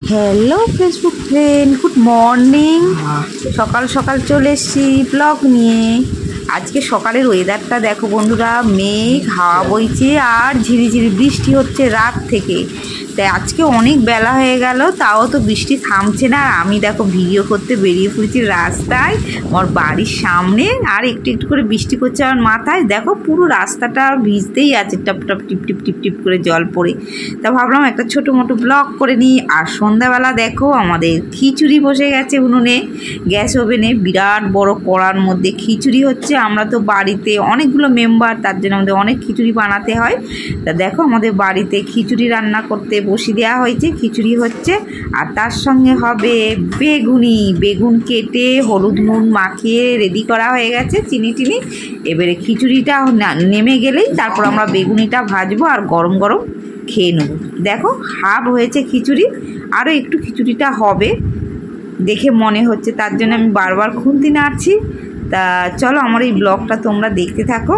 Hello Facebook friend, good morning. সকাল সকাল চলে এসেছি ব্লগ নিয়ে। আজকে সকালের ওয়েদারটা দেখো বন্ধুরা, মেঘ, হাওয়া বইছে আর ঝিরিঝিরি বৃষ্টি হচ্ছে রাত থেকে। তাই আজকে অনেক বেলা হয়ে গেল, তাও তো বৃষ্টি থামছে না। আর আমি দেখো ভিডিও করতে বেরিয়ে পড়েছি রাস্তায়, আমার বাড়ির সামনে। আর একটু একটু করে বৃষ্টি করছে আমার মাথায়। দেখো পুরো রাস্তাটা ভিজতেই আছে, টপ টপ টিপ টিপ টিপ টিপ করে জল পড়ে। তা ভাবলাম একটা ছোটো মোটো ব্লগ করে নিই। আর সন্ধ্যাবেলা দেখো আমাদের খিচুড়ি বসে গেছে উনুনে, গ্যাস ওভেনে বিরাট বড় কড়ার মধ্যে খিচুড়ি হচ্ছে। আমরা তো বাড়িতে অনেকগুলো মেম্বার, তার জন্য আমাদের অনেক খিচুড়ি বানাতে হয়। তা দেখো আমাদের বাড়িতে খিচুড়ি রান্না করতে বসিয়ে দেওয়া হয়েছে, খিচুড়ি হচ্ছে। আর তার সঙ্গে হবে বেগুন কেটে হলুদ নুন মাখিয়ে রেডি করা হয়ে গেছে, চিনি টিনি। এবারে খিচুড়িটা নেমে গেলেই তারপর আমরা বেগুনিটা ভাজবো আর গরম গরম খেয়ে নেব। দেখো হাফ হয়েছে খিচুড়ি, আরও একটু খিচুড়িটা হবে দেখে মনে হচ্ছে, তার জন্য আমি বারবার খুন্তি নাড়ছি। তা চলো আমার এই ব্লগটা তোমরা দেখতে থাকো।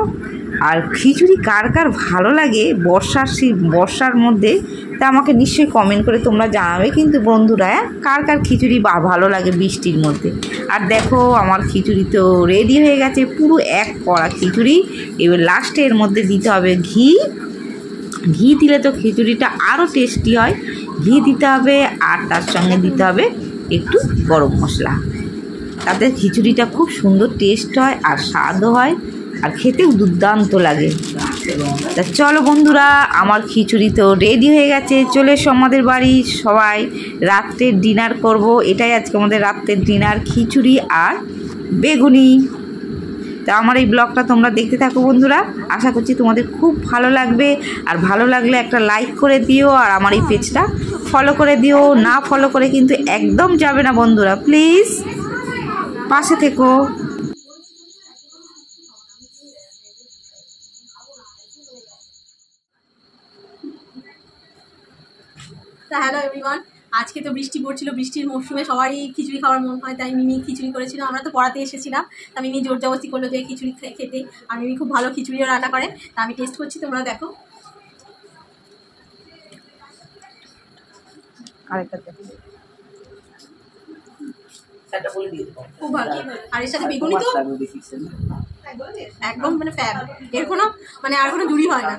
আর খিচুড়ি কার কার ভালো লাগে বর্ষার মধ্যে, তা আমাকে নিশ্চয়ই কমেন্ট করে তোমরা জানাবে কিন্তু বন্ধুরা, কার কার খিচুড়ি ভালো লাগে বৃষ্টির মধ্যে। আর দেখো আমার খিচুড়ি তো রেডি হয়ে গেছে, পুরো এক কড়া খিচুড়ি। এবার লাস্টে এর মধ্যে দিতে হবে ঘি দিলে তো খিচুড়িটা আরও টেস্টি হয়। ঘি দিতে হবে আর তার সঙ্গে দিতে হবে একটু গরম মশলা, তাতে খিচুড়িটা খুব সুন্দর টেস্ট হয় আর স্বাদও হয় আর খেতেও দুর্দান্ত লাগে। তা চলো বন্ধুরা, আমার খিচুড়ি তো রেডি হয়ে গেছে, চলে এসো আমাদের বাড়ি সবাই রাত্রের ডিনার করব। এটাই আজকে আমাদের রাত্রের ডিনার, খিচুড়ি আর বেগুনি। তা আমার এই ব্লগটা তোমরা দেখতে থাকো বন্ধুরা, আশা করছি তোমাদের খুব ভালো লাগবে। আর ভালো লাগলে একটা লাইক করে দিও, আর আমার এই পেজটা ফলো করে দিও। না ফলো করে কিন্তু একদম যাবে না বন্ধুরা, প্লিজ পাশে থেকো। হ্যালো এভরিওয়ান, আজকে তো বৃষ্টি পড়ছিল, বৃষ্টির মৌসুমে সবারই খিচুড়ি খাওয়ার মন হয়, তাই মিমি খিচুড়ি করেছিল। আমরা তো পড়াতে এসেছিলাম, তা মিমি জোর জবরদস্তি করলো যে খিচুড়ি খেতে। আর মিমি খুব ভালো খিচুড়িও রান্না করে, তা আমি টেস্ট করছি, তোমরা দেখো। খুব ভালো। আর এর সাথে বেগুনি তো একদম মানে ফ্যাব, এর কোনো মানে আর কোনো জুড়ি হয় না।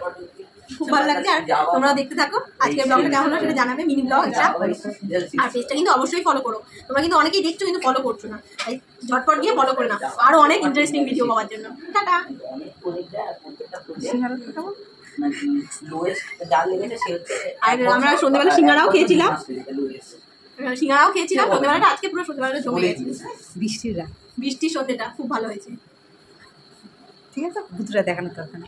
খুব ভালো লাগছে। আর তোমরা দেখতে থাকো, আজকের ব্লগটা কেমন হলো সেটা জানাবে, মিনি ব্লগ এটা। আর পেজটা কিন্তু অবশ্যই ফলো করো, তোমরা কিন্তু অনেকেই দেখছো কিন্তু ফলো করছো না, তাই ঝটপট গিয়ে ফলো করে না আরো অনেক ইন্টারেস্টিং ভিডিও পাওয়ার জন্য। টাটা। আর আমরা সন্ধ্যেবেলা সিঙ্গারাও খেয়েছিলাম, সন্ধ্যেবেলাটা আজকে পুরো সন্ধ্যেবেলাটা জমে গেছে। বৃষ্টির সন্ধ্যেটা খুব ভালো হয়েছে। ঠিক আছে, ভুতুরা দেখানো দরকার।